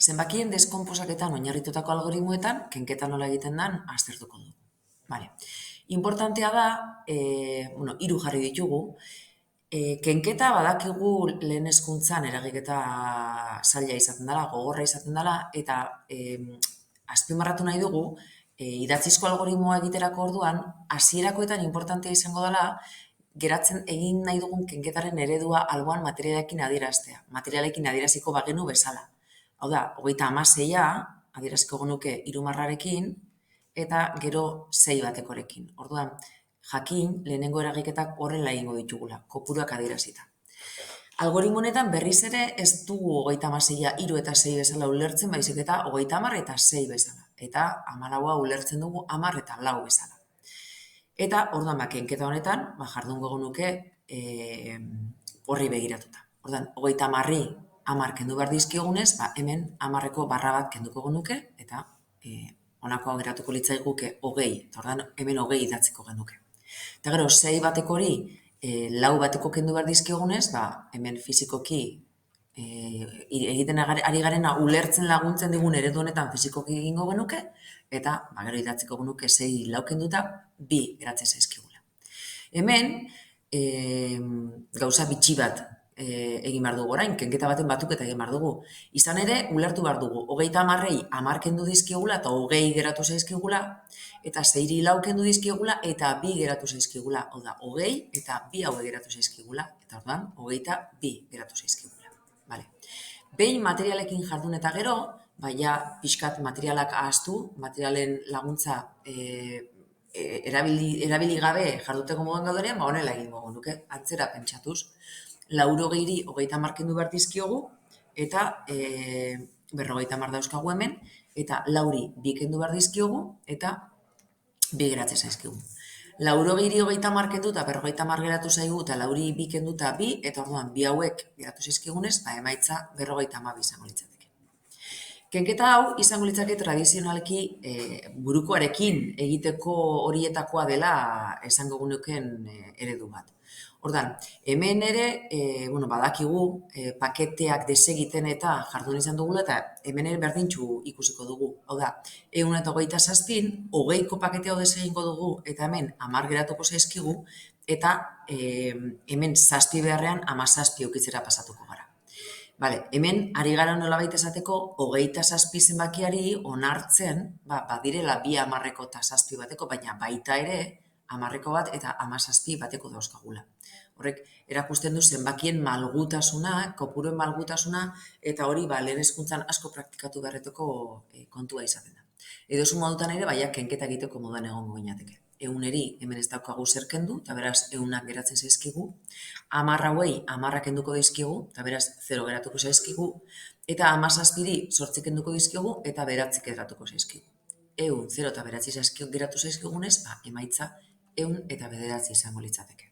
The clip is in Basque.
Zenbakien deskonposaketan oinarritutako algoritmoetan, kenketa nola egiten den aztertuko dugu. Vale. Importantea da, hiru jarri ditugu, kenketa badakigu lehen hezkuntzan eragiketa zaila izaten dela, gogorra izaten dela, eta azpimarratu nahi dugu, idatzizko algoritmoa egiterako orduan, hasierakoetan importantea izango dela, geratzen egin nahi dugun kenketaren eredua alboan materialekin adieraztea. Materialekin adieraziko bagenu bezala. Hau da, 36a adieraziko genuke 3 marrarekin eta gero 6 batekorekin. Orduan, jakin lehenengo eragiketak horrela egingo ditugula, kopuruak adierazita. Algoritmo honetan berriz ere ez dugu 36a 3 eta 6 bezala ulertzen, baizik eta 30 eta 6 bezala. Eta 14a ulertzen dugu 10 eta 4 bezala. Eta orduan kenketa honetan, jardungo genuke horri begiratuta. Orduan, 30-ri 10 kendu behar dizkiogunez, hemen 10eko barra bat kenduko genuke, eta honakoa geratuko litzaiguke 20, eta orduan hemen 20 idatziko genuke. Eta gero, 6 bateko hori, 4 bateko kendu behar dizkiogunez, hemen fizikoki egiten ari garena ulertzen laguntzen digun eredu honetan fizikoki egingo genuke, eta gero idatziko genuke 6 4 kenduta 2 geratzen zaizkigula. Hemen, gauza bitxi bat egin behar dugu orain, kenketa baten batuketa egin behar dugu. Izan ere, ulertu behar dugu, 30-rei 10 kendu dizkigula eta 20 geratu zaizkigula, eta 6-ri 4 kendu dizkigula eta 2 geratu zaizkigula. Hau da, 20 eta 2 haue geratu zaizkigula, eta orduan, 22 geratu zaizkigula. Behin materialekin jardun eta gero, pixkat materialak ahaztu, materialen laguntza erabili gabe jarduteko moduan gaudenean, honela egingo genuke, atzera pentsatuz. 80-ri 30 kendu behar dizkiogu, eta 50 dauzkagu hemen, eta 4-ri 2 kendu behar dizkiogu, eta 2 geratzen zaizkigu. 80-ri 30 kendu eta 50 geratu zaigu, eta 4-ri 2 kendu eta 2, eta orduan 2 hauek geratu zaizkigunez, emaitza 52 izango litzateke. Kenketa hau izango litzake tradizionalki burukoarekin egiteko horietakoa dela esango genuken eredu bat. Ordan, hemen ere, badakigu paketeak desegiten eta jardun izan dugula, eta hemen ere berdintxu ikusiko dugu. Hau da, 127, 20ko paketea desegingo dugu, eta hemen 10 geratuko zaizkigu, eta hemen 7 beharrean 17 eukitzera pasatuko gara. Hemen, ari gara nolabait esateko, 27 zenbakiari onartzen, badirela 2 10eko eta 7 bateko, baina baita ere, 10eko bat eta 17 bateko dauzkagula. Horrek, erakusten du zenbakien malgutasuna, kopuruen malgutasuna, eta hori lehen hezkuntzan asko praktikatu beharreteko kontua izaten da. Edozu modutan ere, kenketa egiteko moduan egongo ginateke. 100-ri hemen ez daukagu zer kendu, eta beraz 100ak geratzen zaizkigu. 10 hauei 10ak kenduko dizkigu, eta beraz 0 geratuko zaizkigu. Eta 17-ri 8 kenduko dizkigu, eta 9 geratuko zaizkigu. 100, 0 eta 9 geratu zaizkigunez, emaitza 100 eta 9 izango litzateke.